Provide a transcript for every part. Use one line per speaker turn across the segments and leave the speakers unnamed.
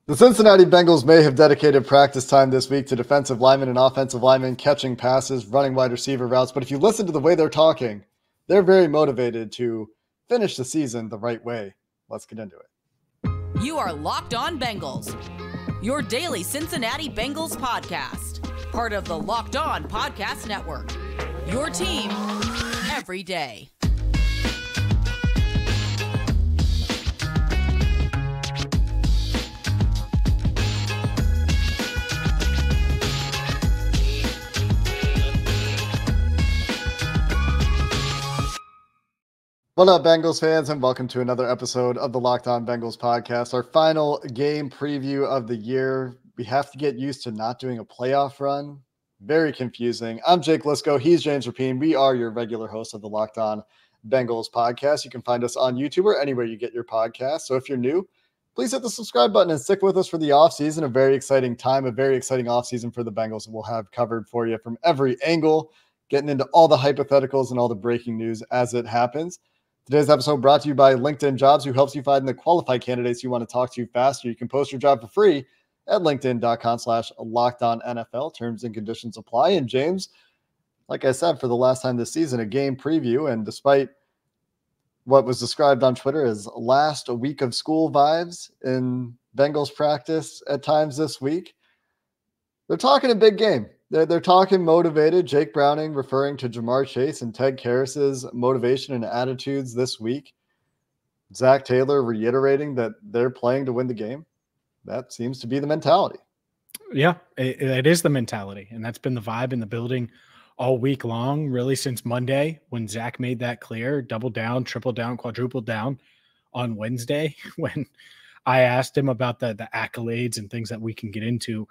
The Cincinnati Bengals may have dedicated practice time this week to defensive linemen and offensive linemen catching passes, running wide receiver routes. But if you listen to the way they're talking, they're very motivated to finish the season the right way. Let's get into it.
You are Locked On Bengals, your daily Cincinnati Bengals podcast, part of the Locked On Podcast Network, your team every day.
What up, Bengals fans, and welcome to another episode of the Locked On Bengals podcast, our final game preview of the year. We have to get used to not doing a playoff run. Very confusing. I'm Jake Lisco. He's James Rapine. We are your regular hosts of the Locked On Bengals podcast. You can find us on YouTube or anywhere you get your podcast. So if you're new, please hit the subscribe button and stick with us for the offseason. A very exciting time, a very exciting offseason for the Bengals that we'll have covered for you from every angle, getting into all the hypotheticals and all the breaking news as it happens. Today's episode brought to you by LinkedIn Jobs, who helps you find the qualified candidates you want to talk to faster. You can post your job for free at linkedin.com/LockedOnNFL. Terms and conditions apply. And James, like I said, for the last time this season, a game preview. And despite what was described on Twitter as last week of school vibes in Bengals practice at times this week, they're talking a big game. They're talking motivated. Jake Browning referring to Jamar Chase and Ted Karras's motivation and attitudes this week. Zac Taylor reiterating that they're playing to win the game. That seems to be the mentality.
Yeah, it is the mentality. And that's been the vibe in the building all week long, really since Monday when Zac made that clear, double down, triple down, quadruple down on Wednesday when I asked him about the accolades and things that we can get into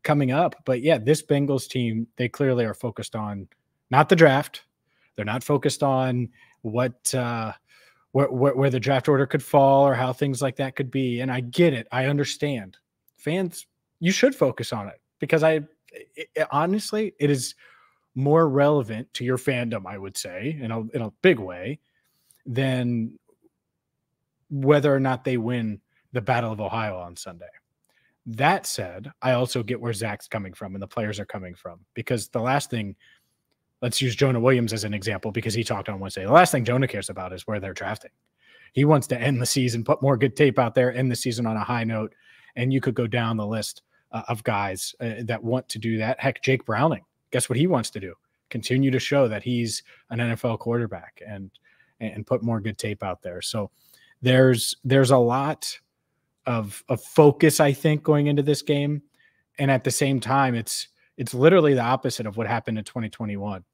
coming up. But yeah, this Bengals team, they clearly are focused on not the draft. They're not focused on where the draft order could fall or how things like that could be. And I get it. I understand. Fans, you should focus on it because honestly, it is more relevant to your fandom, I would say, in a big way, than whether or not they win the Battle of Ohio on Sunday. That said, I also get where Zac's coming from and the players are coming from, because the last thing, let's use Jonah Williams as an example because he talked on Wednesday. The last thing Jonah cares about is where they're drafting. He wants to end the season, put more good tape out there, end the season on a high note. And you could go down the list of guys that want to do that. Heck, Jake Browning, guess what he wants to do? Continue to show that he's an NFL quarterback and put more good tape out there. So there's a lot of focus, I think, going into this game. And at the same time, it's literally the opposite of what happened in 2021,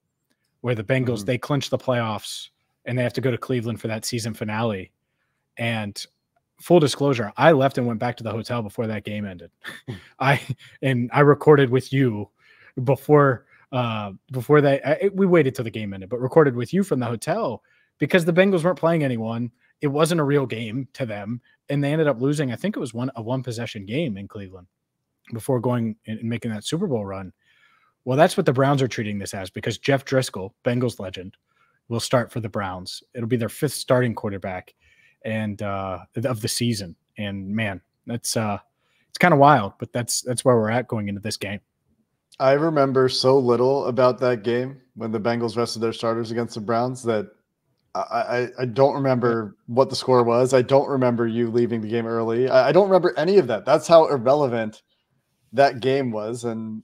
where the Bengals, they clinched the playoffs and they have to go to Cleveland for that season finale. And full disclosure, I left and went back to the hotel before that game ended. I recorded with you before that. We waited till the game ended, but recorded with you from the hotel because the Bengals weren't playing anyone. It wasn't a real game to them. And they ended up losing, I think it was a one-possession game in Cleveland before going and making that Super Bowl run. Well, that's what the Browns are treating this as, because Jeff Driscoll, Bengals legend, will start for the Browns. It'll be their fifth starting quarterback and of the season. And man, that's it's kind of wild, but that's where we're at going into this game.
I remember so little about that game when the Bengals rested their starters against the Browns that I don't remember what the score was. I don't remember you leaving the game early. I don't remember any of that. That's how irrelevant that game was. And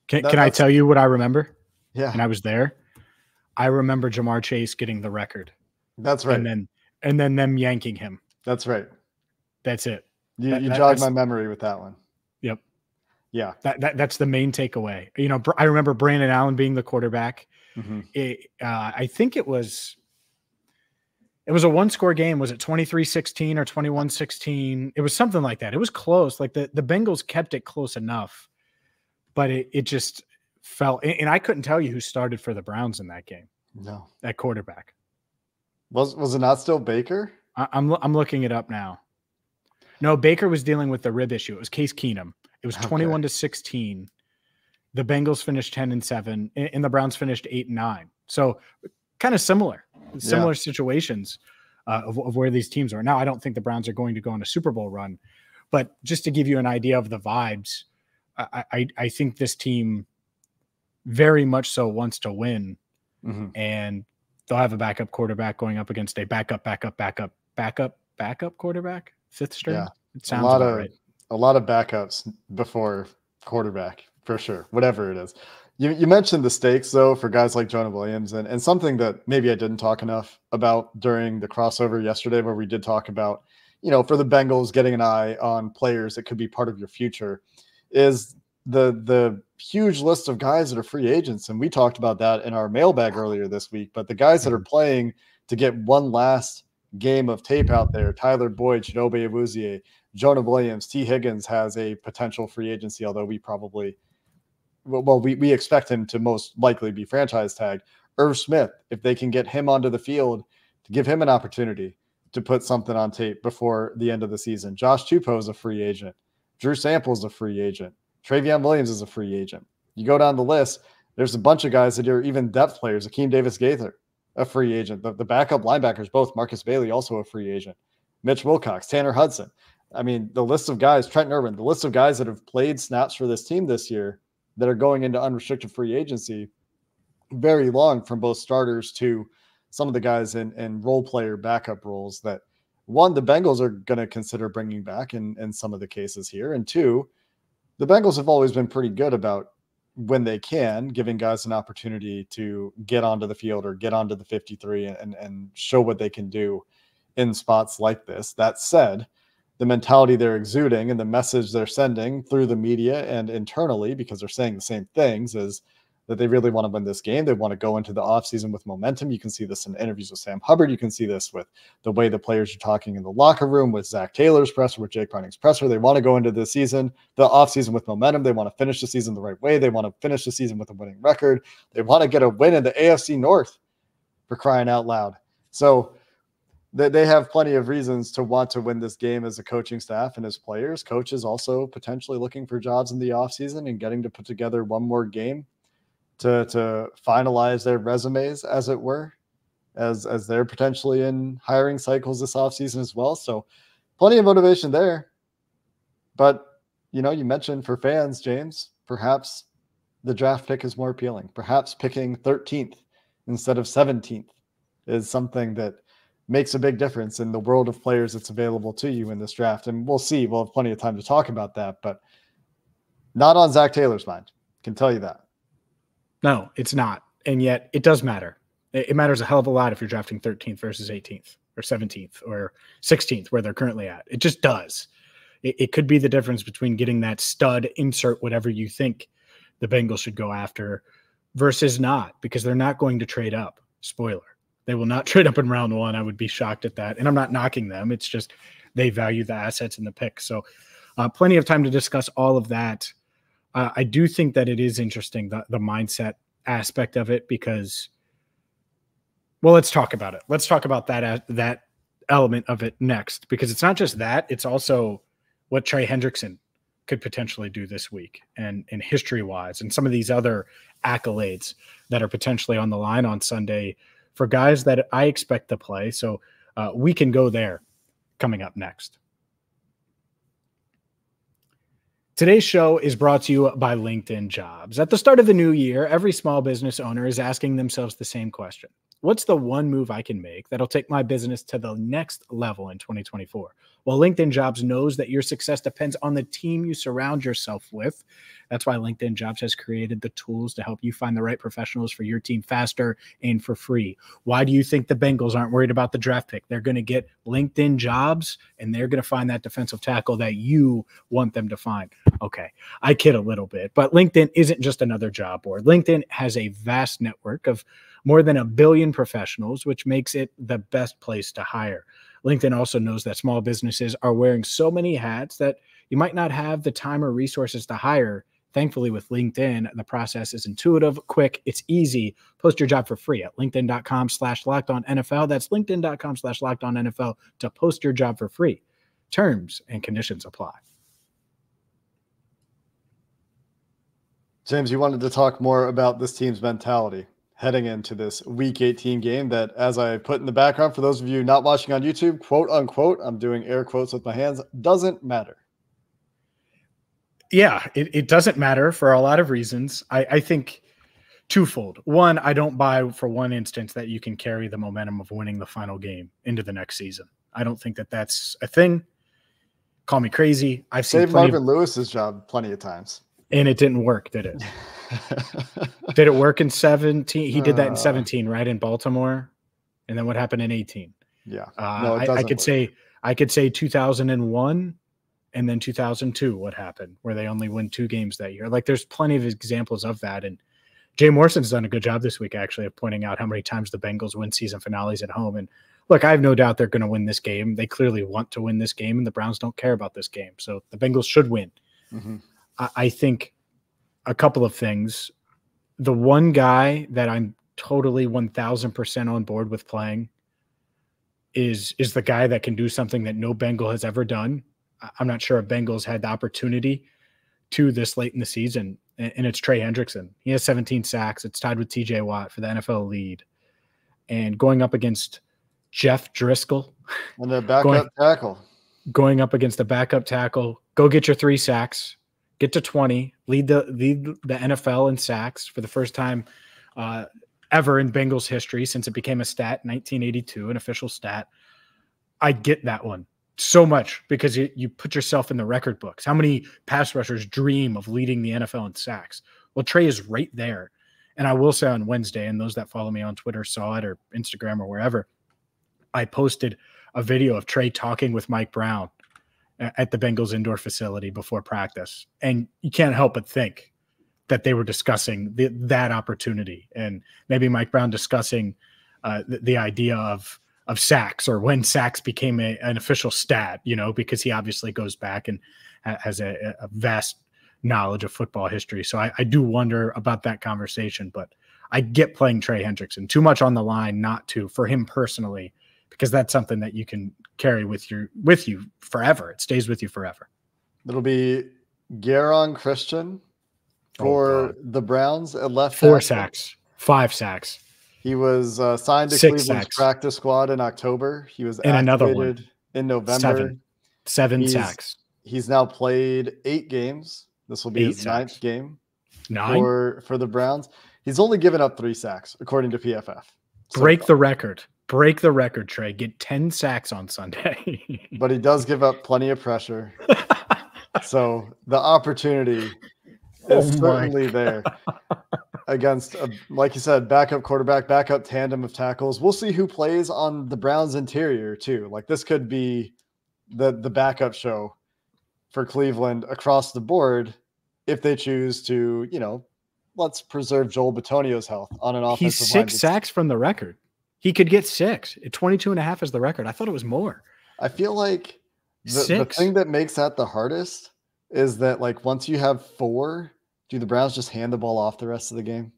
can I tell you what I remember?
Yeah.
And I was there. I remember Jamar Chase getting the record.
That's right.
And then them yanking him.
That's right.
That's it.
You jogged my memory with that one.
Yep.
Yeah.
That's the main takeaway. You know, I remember Brandon Allen being the quarterback. I think it was a one-score game. Was it 23-16 or 21-16? It was something like that. It was close. Like the Bengals kept it close enough, but it just fell. And I couldn't tell you who started for the Browns in that game.
No.
At quarterback.
Was it not still Baker?
I'm looking it up now. No, Baker was dealing with the rib issue. It was Case Keenum. It was 21-16. The Bengals finished 10-7, and the Browns finished 8-9. So kind of similar situations of where these teams are. Now, I don't think the Browns are going to go on a Super Bowl run, But just to give you an idea of the vibes, I think this team very much so wants to win, and they'll have a backup quarterback going up against a backup quarterback, fifth string.
Yeah,
it sounds about right.
A lot of backups before quarterback for sure, whatever it is. You mentioned the stakes though for guys like Jonah Williams, and something that maybe I didn't talk enough about during the crossover yesterday, where we did talk about, for the Bengals getting an eye on players that could be part of your future, is the huge list of guys that are free agents. And we talked about that in our mailbag earlier this week, but the guys that are playing to get one last game of tape out there: Tyler Boyd, Chidobe Awuzie, Jonah Williams, T. Higgins has a potential free agency, although we expect him to most likely be franchise tagged. Irv Smith, if they can get him onto the field to give him an opportunity to put something on tape before the end of the season. Josh Tupou is a free agent. Drew Sample is a free agent. Travion Williams is a free agent. You go down the list, there's a bunch of guys that are even depth players. Akeem Davis-Gaither, a free agent. The backup linebackers, both Marcus Bailey, also a free agent. Mitch Wilcox, Tanner Hudson. I mean, the list of guys, Trent Irwin, the list of guys that have played snaps for this team this year that are going into unrestricted free agency, very long, from both starters to some of the guys in role player backup roles that, one, the Bengals are going to consider bringing back in some of the cases here. And two, the Bengals have always been pretty good about, when they can, giving guys an opportunity to get onto the field or get onto the 53 and show what they can do in spots like this. That said, the mentality they're exuding and the message they're sending through the media and internally, because they're saying the same things, is that they really want to win this game. They want to go into the offseason with momentum. You can see this in interviews with Sam Hubbard. You can see this with the way the players are talking in the locker room, with Zac Taylor's presser, with Jake Browning's presser. They want to go into the offseason with momentum. They want to finish the season the right way. They want to finish the season with a winning record. They want to get a win in the AFC North, for crying out loud. So they have plenty of reasons to want to win this game as a coaching staff and as players. Coaches also potentially looking for jobs in the offseason and getting to put together one more game to finalize their resumes, as it were, as they're potentially in hiring cycles this offseason as well. So plenty of motivation there. But, you mentioned for fans, James, perhaps the draft pick is more appealing. Perhaps picking 13th instead of 17th is something that makes a big difference in the world of players that's available to you in this draft. And we'll see. We'll have plenty of time to talk about that, but not on Zac Taylor's mind. Can tell you that.
No, it's not. And yet it does matter. It matters a hell of a lot if you're drafting 13th versus 18th or 17th or 16th, where they're currently at. It just does. It could be the difference between getting that stud, insert whatever you think the Bengals should go after, versus not, because they're not going to trade up. Spoiler. They will not trade up in round one. I would be shocked at that. And I'm not knocking them. It's just they value the assets in the pick. So plenty of time to discuss all of that. I do think that it is interesting, the mindset aspect of it, because, well, let's talk about it. Let's talk about that element of it next, because it's not just that, it's also what Trey Hendrickson could potentially do this week and history-wise, and some of these other accolades that are potentially on the line on Sunday for guys that I expect to play. So we can go there coming up next. Today's show is brought to you by LinkedIn Jobs. At the start of the new year, every small business owner is asking themselves the same question. What's the one move I can make that'll take my business to the next level in 2024? Well, LinkedIn Jobs knows that your success depends on the team you surround yourself with. That's why LinkedIn Jobs has created the tools to help you find the right professionals for your team faster and for free. Why do you think the Bengals aren't worried about the draft pick? They're going to get LinkedIn Jobs, and they're going to find that defensive tackle that you want them to find. Okay, I kid a little bit, but LinkedIn isn't just another job board. LinkedIn has a vast network of more than 1 billion professionals, which makes it the best place to hire. LinkedIn also knows that small businesses are wearing so many hats that you might not have the time or resources to hire. Thankfully, with LinkedIn, the process is intuitive, quick, it's easy. Post your job for free at linkedin.com/lockedonnfl. That's linkedin.com/lockedonnfl to post your job for free. Terms and conditions apply.
James, you wanted to talk more about this team's mentality heading into this Week 18 game that, as I put in the background, for those of you not watching on YouTube, quote unquote, I'm doing air quotes with my hands, doesn't matter.
Yeah, it doesn't matter for a lot of reasons. I think twofold. One, I don't buy for one instance that you can carry the momentum of winning the final game into the next season. I don't think that that's a thing. Call me crazy. I've seen
Marvin Lewis's job plenty of times.
And it didn't work, did it? Did it work in 17? He did that in 17, right? In Baltimore. And then what happened in 18?
Yeah.
No, I could say 2001 and then 2002, what happened, where they only win 2 games that year. Like, there's plenty of examples of that. And Jay Morrison's done a good job this week, actually, of pointing out how many times the Bengals win season finales at home. And look, I have no doubt they're going to win this game. They clearly want to win this game, and the Browns don't care about this game. So the Bengals should win. Mm-hmm. I think a couple of things. The one guy that I'm totally 1,000% on board with playing is the guy that can do something that no Bengal has ever done. I'm not sure if Bengals had the opportunity to this late in the season, and it's Trey Hendrickson. He has 17 sacks. It's tied with TJ Watt for the NFL lead. And going up against Jeff Driscoll.
And the backup tackle.
Going up against the backup tackle. Go get your 3 sacks. Get to 20. Lead the NFL in sacks for the first time ever in Bengals history since it became a stat in 1982, an official stat. I get that one so much because you put yourself in the record books. How many pass rushers dream of leading the NFL in sacks? Well, Trey is right there. And I will say on Wednesday, and those that follow me on Twitter saw it, or Instagram or wherever, I posted a video of Trey talking with Mike Brown at the Bengals indoor facility before practice. And you can't help but think that they were discussing that opportunity, and maybe Mike Brown discussing the idea of sacks, or when sacks became an official stat, because he obviously goes back and has a vast knowledge of football history. So I do wonder about that conversation, but I get playing Trey Hendrickson. Too much on the line not to, for him personally, because that's something that you can carry with you forever. It stays with you forever.
It'll be Garon Christian for the Browns at left.
4 sacks, 5 sacks.
He was signed to
6
Cleveland's
sacks.
Practice squad in October. He was
and another one
in November.
7 sacks.
He's now played 8 games. This will be his 9th game for the Browns. He's only given up 3 sacks, according to PFF.
Break the record. Break the record, Trey. Get 10 sacks on Sunday.
But he does give up plenty of pressure. So the opportunity is certainly there against, like you said, backup quarterback, backup tandem of tackles. We'll see who plays on the Browns interior too. Like, this could be the backup show for Cleveland across the board if they choose to, let's preserve Joel Bitonio's health on an offensive line.
He's 6 sacks from the record. He could get 6. 22.5 is the record. I thought it was more.
I feel like the thing that makes that the hardest is that, like, once you have 4, do the Browns just hand the ball off the rest of the game?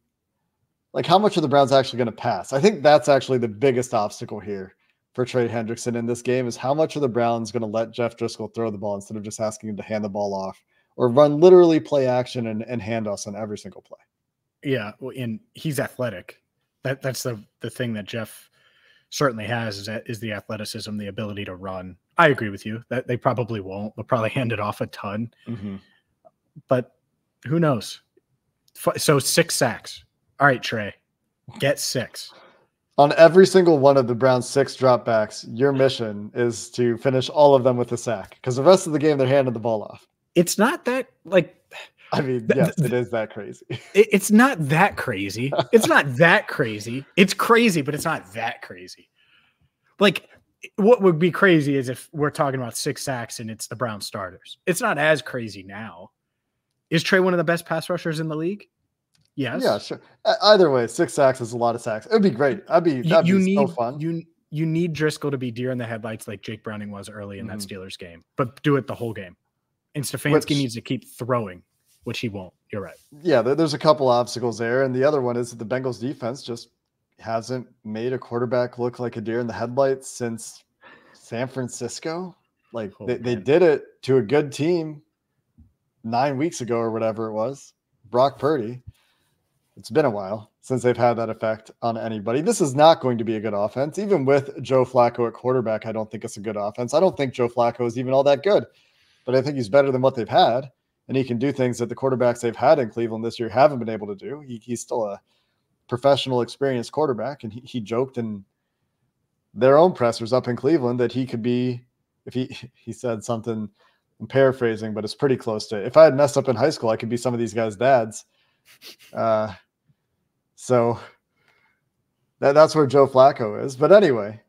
Like, how much are the Browns actually going to pass? I think that's actually the biggest obstacle here for Trey Hendrickson in this game, is how much are the Browns going to let Jeff Driscoll throw the ball instead of just asking him to hand the ball off, or run literally play action and handoffs on every single play.
Yeah, and he's athletic. That's the thing that Jeff certainly has is the athleticism, the ability to run. I agree with you that they probably won't. They'll probably hand it off a ton. Mm-hmm. But who knows? So 6 sacks. All right, Trey, get 6.
On every single one of the Browns' 6 dropbacks, your mission is to finish all of them with a sack, because the rest of the game they're handing the ball off.
It's not that, like,
I mean, yes, it is that crazy.
It's not that crazy. It's not that crazy. It's crazy, but it's not that crazy. Like, what would be crazy is if we're talking about 6 sacks and it's the Browns starters. It's not as crazy now. Is Trey one of the best pass rushers in the league? Yes.
Yeah, sure. Either way, 6 sacks is a lot of sacks. It would be great. That'd be so fun.
You need Driscoll to be deer in the headlights like Jake Browning was early in that Steelers game, but do it the whole game. And Stefanski needs to keep throwing, which he won't. You're right. Yeah,
there's a couple obstacles there. And the other one is that the Bengals defense just hasn't made a quarterback look like a deer in the headlights since San Francisco. Like, they did it to a good team 9 weeks ago or whatever it was, Brock Purdy. It's been a while since they've had that effect on anybody. This is not going to be a good offense. Even with Joe Flacco at quarterback, I don't think it's a good offense. I don't think Joe Flacco is even all that good, but I think he's better than what they've had. and he can do things that the quarterbacks they've had in Cleveland this year haven't been able to do. He's still a professional, experienced quarterback, and he joked in their own pressers up in Cleveland that he could be, if he said something, I'm paraphrasing, but it's pretty close to, if I had messed up in high school, I could be some of these guys' dads. So that's where Joe Flacco is. But anyway,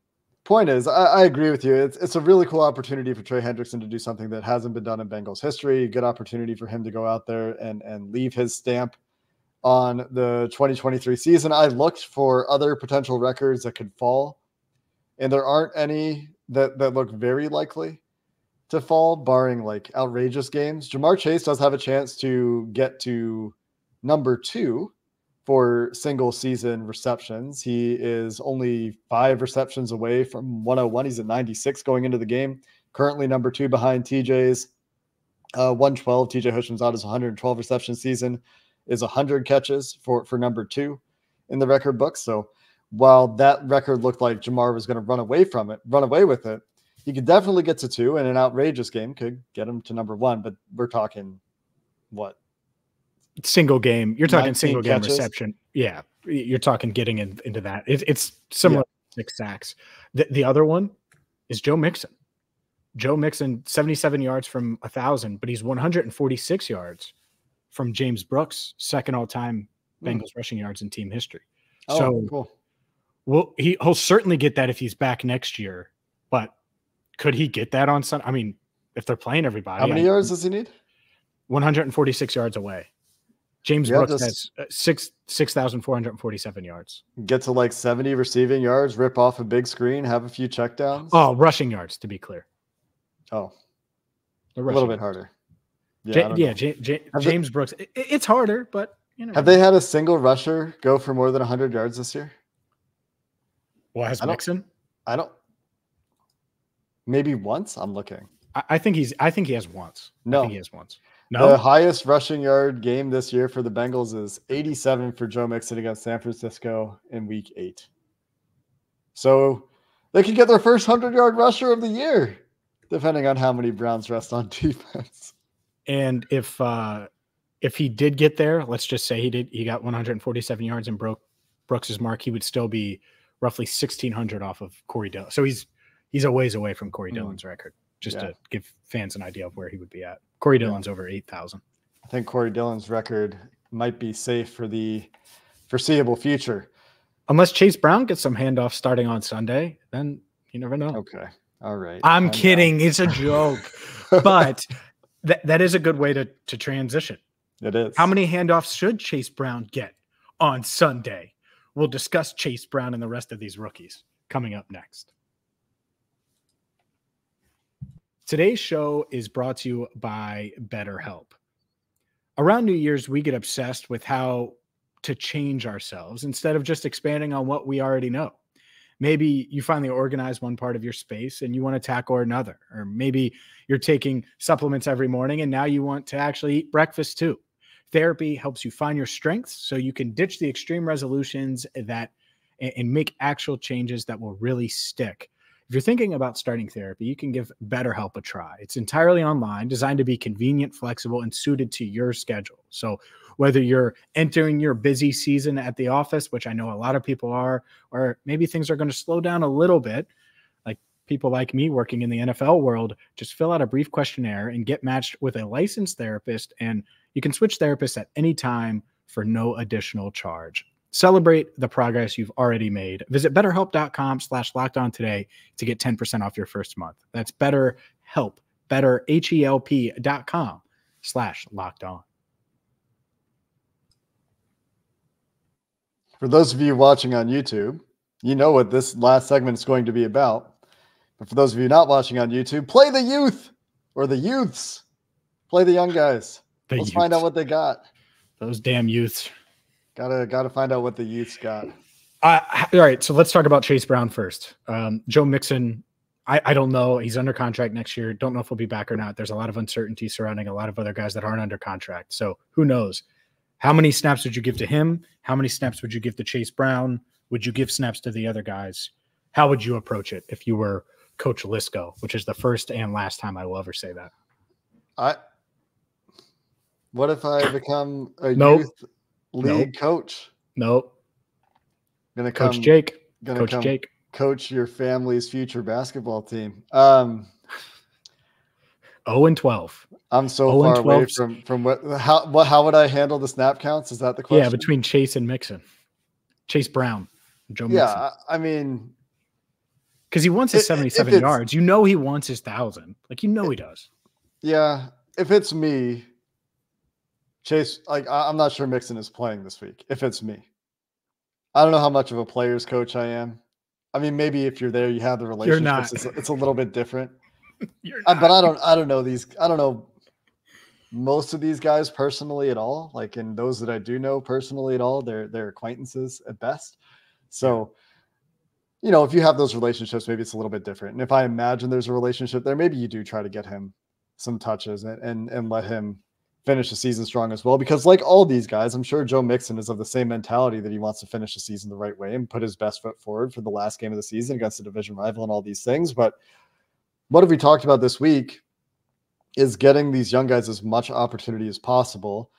point is, I agree with you. It's a really cool opportunity for Trey Hendrickson to do something that hasn't been done in Bengals history. Good opportunity for him to go out there and leave his stamp on the 2023 season. I looked for other potential records that could fall, and there aren't any that look very likely to fall, barring like outrageous games. Jamar Chase does have a chance to get to number 2 for single season receptions. He is only 5 receptions away from 101. He's at 96 going into the game. Currently number 2 behind TJ's 112. TJ Houshmandzadeh's 112 reception season is 100 catches for number 2 in the record book. So while that record looked like Jamar was going to run away with it, he could definitely get to 2, and an outrageous game could get him to number 1. But we're talking what?
Single game. You're talking single game
catches.
Reception. Yeah. You're talking getting into that. It's similar to 6 sacks. The other one is Joe Mixon. Joe Mixon, 77 yards from 1,000, but he's 146 yards from James Brooks, second all-time Bengals rushing yards in team history.
Oh,
so
cool.
Well, he'll certainly get that if he's back next year, but could he get that on Sunday? I mean, if they're playing everybody.
How many yards does he need?
146 yards away. James Brooks has 6,447 yards.
Get to like 70 receiving yards, rip off a big screen, have a few checkdowns.
Oh, rushing yards, to be clear.
Oh, a little bit harder.
James Brooks. It's harder, but you know.
Have they had a single rusher go for more than 100 yards this year?
Well, has Mixon?
I don't. Maybe once. I'm looking.
I think he has once.
No,
I think he has once. No,
the highest rushing yard game this year for the Bengals is 87 for Joe Mixon against San Francisco in Week 8. So they could get their first 100-yard rusher of the year, depending on how many Browns rest on defense.
And if he did get there, let's just say he got 147 yards and broke Brooks's mark, he would still be roughly 1,600 off of Corey Dillon. So he's a ways away from Corey Dillon's record, just to give fans an idea of where he would be at. Corey Dillon's over 8,000.
I think Corey Dillon's record might be safe for the foreseeable future.
Unless Chase Brown gets some handoffs starting on Sunday, then you never know.
Okay. All right.
I'm kidding. It's a joke. But that is a good way to transition.
It is.
How many handoffs should Chase Brown get on Sunday? We'll discuss Chase Brown and the rest of these rookies coming up next. Today's show is brought to you by BetterHelp. Around New Year's, we get obsessed with how to change ourselves instead of just expanding on what we already know. Maybe you finally organize one part of your space and you want to tackle another. Or maybe you're taking supplements every morning and now you want to actually eat breakfast too. Therapy helps you find your strengths so you can ditch the extreme resolutions and make actual changes that will really stick. If you're thinking about starting therapy, you can give BetterHelp a try. It's entirely online, designed to be convenient, flexible, and suited to your schedule. So whether you're entering your busy season at the office, which I know a lot of people are, or maybe things are going to slow down a little bit, like people like me working in the NFL world, just fill out a brief questionnaire and get matched with a licensed therapist, and you can switch therapists at any time for no additional charge. Celebrate the progress you've already made. Visit BetterHelp.com/lockedon today to get 10% off your first month. That's BetterHelp, BetterHelp.com/lockedon.
For those of you watching on YouTube, you know what this last segment is going to be about. But for those of you not watching on YouTube, play the youth or the youths. Play the young guys. Let's find out what they got.
Those damn youths.
Gotta find out what the youths got.
All right, so let's talk about Chase Brown first. Joe Mixon, I don't know. He's under contract next year. Don't know if he'll be back or not. There's a lot of uncertainty surrounding a lot of other guys that aren't under contract. So who knows? How many snaps would you give to him? How many snaps would you give to Chase Brown? Would you give snaps to the other guys? How would you approach it if you were Coach Lisco, which is the first and last time I will ever say that?
What if I become a
Nope.
youth league coach?
Nope.
Gonna
Coach
come,
Jake.
Gonna
Coach
come
Jake.
coach your family's future basketball team.
0-12.
I'm so far away from how would I handle the snap counts? Is that the question?
Yeah, between Chase and Mixon. Chase Brown, Joe Mixon.
Yeah, I mean,
because he wants his 77 yards. You know he wants his 1,000. Like, he does.
Yeah, if it's me, Chase, like, I'm not sure Mixon is playing this week. If it's me, I don't know how much of a player's coach I am. I mean, maybe if you're there, you have the relationships. It's a little bit different. But I don't know these. I don't know most of these guys personally at all. Like, and those that I do know personally at all, they're acquaintances at best. So, you know, if you have those relationships, maybe it's a little bit different. And if I imagine there's a relationship there, maybe you do try to get him some touches and let him finish the season strong as well. Because like all these guys, I'm sure Joe Mixon is of the same mentality that he wants to finish the season the right way and put his best foot forward for the last game of the season against a division rival and all these things. But what have we talked about this week is getting these young guys as much opportunity as possible.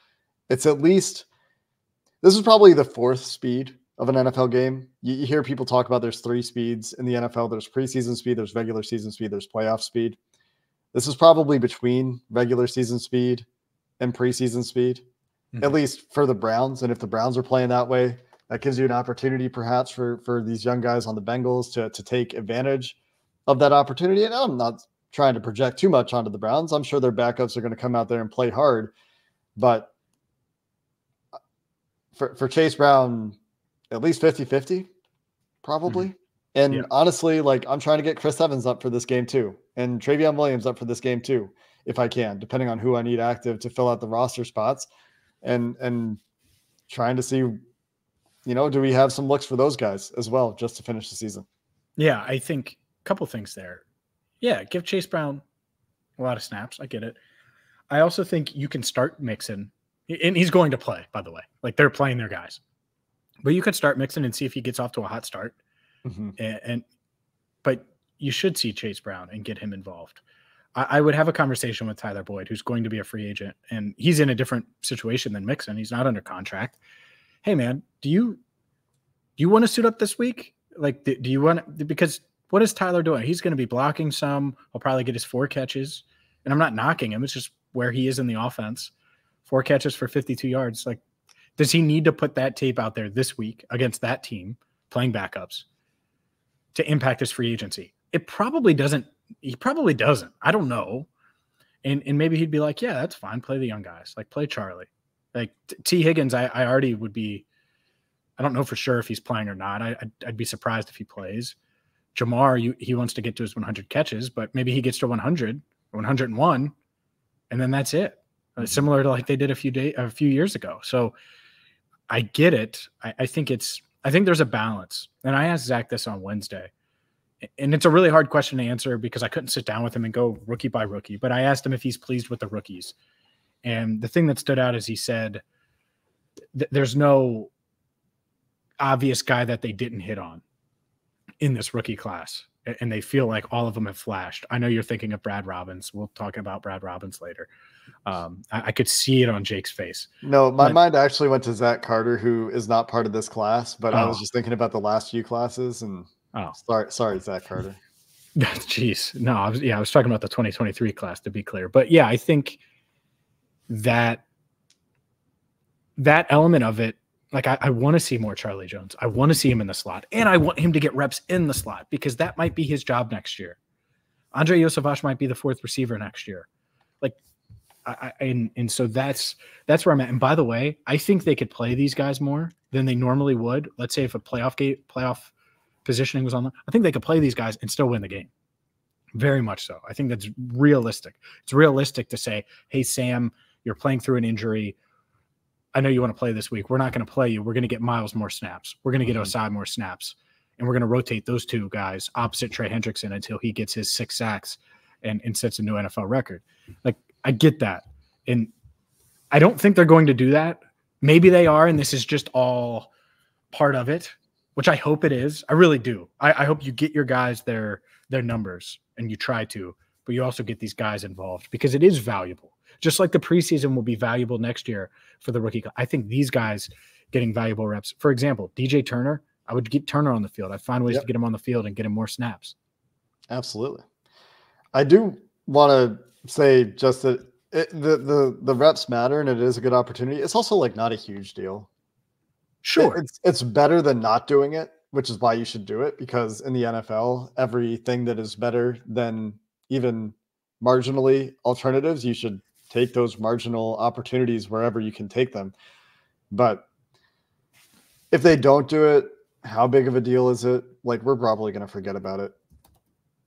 It's at least, this is probably the fourth speed of an NFL game. You hear people talk about there's 3 speeds in the NFL. There's preseason speed, there's regular season speed, there's playoff speed. This is probably between regular season speed and preseason speed, at least for the Browns. And if the Browns are playing that way, that gives you an opportunity perhaps for these young guys on the Bengals to take advantage of that opportunity. And I'm not trying to project too much onto the Browns. I'm sure their backups are going to come out there and play hard. But for Chase Brown, at least 50-50, probably. And honestly, like, I'm trying to get Chris Evans up for this game too, and Travion Williams up for this game too, if I can, depending on who I need active to fill out the roster spots, and trying to see, you know, do we have some looks for those guys as well, just to finish the season?
Yeah, I think a couple things there. Yeah, give Chase Brown a lot of snaps. I get it. I also think you can start Mixon, and he's going to play, by the way. Like, they're playing their guys. But you could start Mixon and see if he gets off to a hot start. But you should see Chase Brown and get him involved. I would have a conversation with Tyler Boyd, who's going to be a free agent, and he's in a different situation than Mixon. He's not under contract. Hey, man, do you want to suit up this week? Like, do you want to, because what is Tyler doing? He's going to be blocking some. He'll probably get his 4 catches, and I'm not knocking him. It's just where he is in the offense. 4 catches for 52 yards. Like, does he need to put that tape out there this week against that team playing backups to impact his free agency? It probably doesn't. He probably doesn't. I don't know. And maybe he'd be like, yeah, that's fine. Play the young guys. Like, play Charlie. Like, T. Higgins, I already would be, I don't know for sure if he's playing or not. I'd be surprised if he plays. Jamar, he wants to get to his 100 catches, but maybe he gets to 100 or 101, and then that's it. Similar to like they did a few years ago. So I get it. I think there's a balance. And I asked Zach this on Wednesday, and it's a really hard question to answer because I couldn't sit down with him and go rookie by rookie, but I asked him if he's pleased with the rookies. And the thing that stood out is he said there's no obvious guy that they didn't hit on in this rookie class. And they feel like all of them have flashed. I know you're thinking of Brad Robbins. We'll talk about Brad Robbins later. I could see it on Jake's face.
No, my mind actually went to Zach Carter, who is not part of this class, but I was just thinking about the last few classes. And sorry, Zach Carter.
Jeez, no, I was talking about the 2023 class, to be clear. But yeah, I think that element of it. Like, I want to see more Charlie Jones. I want to see him in the slot, and I want him to get reps in the slot because that might be his job next year. Andre Yosavash might be the 4th receiver next year. Like, and so that's where I'm at. And by the way, I think they could play these guys more than they normally would. Let's say if a playoff positioning was on them, I think they could play these guys and still win the game. Very much so. I think that's realistic. It's realistic to say, hey, Sam, you're playing through an injury. I know you want to play this week. We're not going to play you. We're going to get Miles more snaps. We're going to get Osai more snaps. And we're going to rotate those 2 guys opposite Trey Hendrickson until he gets his 6 sacks and sets a new NFL record. Like, I get that. And I don't think they're going to do that. Maybe they are, and this is just all part of it, which I hope it is. I really do. I hope you get your guys their numbers, and you try to, but you also get these guys involved because it is valuable. just like the preseason will be valuable next year for the rookie. I think these guys getting valuable reps. For example, DJ Turner, I would get Turner on the field. I'd find ways to get him on the field and get him more snaps.
Absolutely. I do want to say just that the reps matter and it is a good opportunity. It's also like not a huge deal.
Sure.
It's better than not doing it, which is why you should do it, because in the NFL, everything that is better than even marginally alternatives, you should take those marginal opportunities wherever you can take them. But if they don't do it, how big of a deal is it? Like, we're probably going to forget about it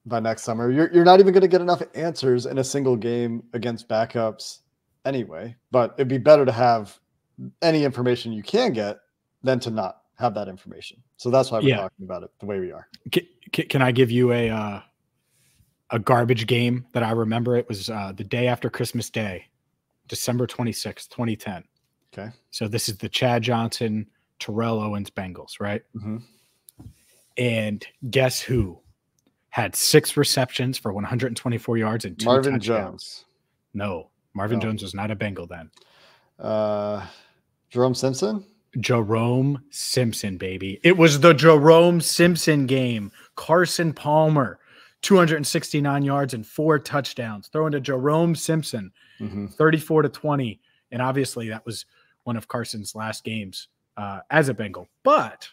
by next summer. You're not even going to get enough answers in a single game against backups anyway. But it'd be better to have any information you can get than to not have that information. So that's why we're talking about it the way we are.
Can I give you a garbage game that I remember? It was the day after Christmas Day, December 26th, 2010.
Okay.
So this is the Chad Johnson, Terrell Owens Bengals, right?
Mm-hmm.
And guess who had 6 receptions for 124 yards and 2
Marvin
touchdowns?
Jones.
No, Marvin Jones was not a Bengal then.
Jerome Simpson?
Jerome Simpson, baby. It was the Jerome Simpson game. Carson Palmer, 269 yards and 4 touchdowns. Throwing to Jerome Simpson, 34-20. And obviously that was one of Carson's last games as a Bengal. But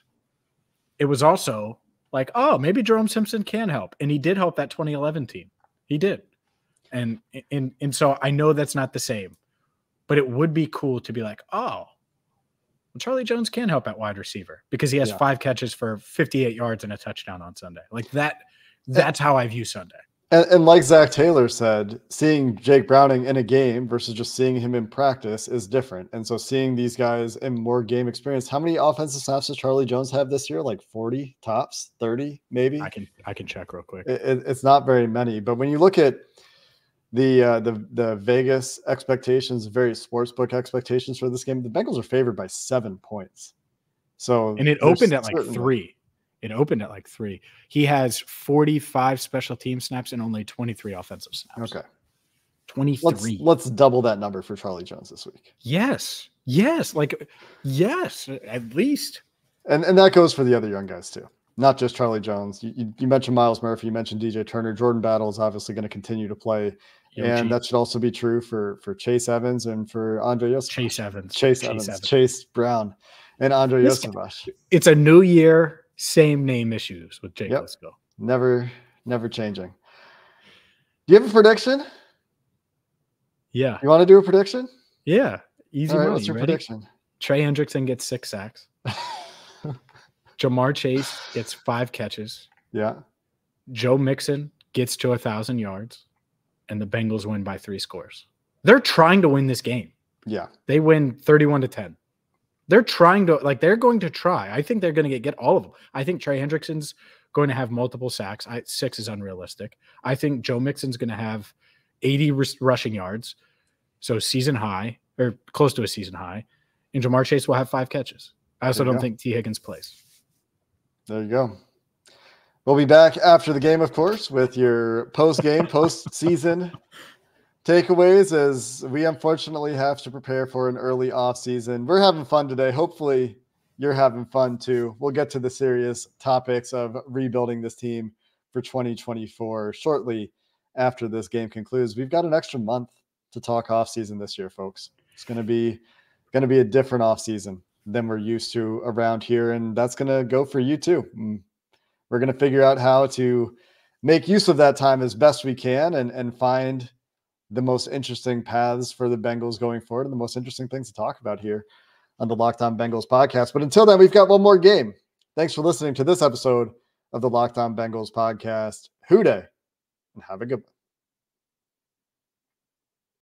it was also like, oh, maybe Jerome Simpson can help. And he did help that 2011 team. He did. And so I know that's not the same. But it would be cool to be like, oh, well, Charlie Jones can help at wide receiver because he has 5 catches for 58 yards and a touchdown on Sunday. Like that. That's how I view Sunday.
And like Zac Taylor said, seeing Jake Browning in a game versus just seeing him in practice is different. And so seeing these guys in more game experience, how many offensive snaps does Charlie Jones have this year? Like 40 tops, 30 maybe?
I can check real quick.
It's not very many. But when you look at the Vegas expectations, various sportsbook expectations for this game, the Bengals are favored by 7 points. So
and it opened at like 3. It opened at like 3. He has 45 special team snaps and only 23 offensive snaps.
Okay.
23.
Let's double that number for Charlie Jones this week.
Yes. Like, yes, at least.
And that goes for the other young guys too. Not just Charlie Jones. You mentioned Miles Murphy, you mentioned DJ Turner. Jordan Battle is obviously going to continue to play. And that should also be true for Chase Evans and for Andre Yosef. Chase Brown, and Andre Yosef.
It's a new year. Same name issues with Jake Lisco.
Never changing. Do you have a prediction?
Yeah.
You want to do a prediction?
Yeah. Easy money.
What's your prediction?
Trey Hendrickson gets 6 sacks. Jamar Chase gets 5 catches.
Yeah.
Joe Mixon gets to 1,000 yards, and the Bengals win by 3 scores. They're trying to win this game.
Yeah. They
win 31-10. They're trying to, they're going to try. I think they're going to get all of them. I think Trey Hendrickson's going to have multiple sacks. 6 is unrealistic. I think Joe Mixon's going to have 80 rushing yards, so season high, or close to a season high. And Jamar Chase will have 5 catches. I also don't think T. Higgins plays.
There you go. We'll be back after the game, of course, with your post-game, post-season takeaways, as we unfortunately have to prepare for an early off season. We're having fun today. Hopefully you're having fun too. We'll get to the serious topics of rebuilding this team for 2024 shortly after this game concludes. We've got an extra month to talk off season this year, folks. It's going to be a different off season than we're used to around here. And that's going to go for you too. We're going to figure out how to make use of that time as best we can and find the most interesting paths for the Bengals going forward and the most interesting things to talk about here on the Locked On Bengals podcast. But until then, we've got one more game. Thanks for listening to this episode of the Locked On Bengals podcast. Hoo day, and have a good one.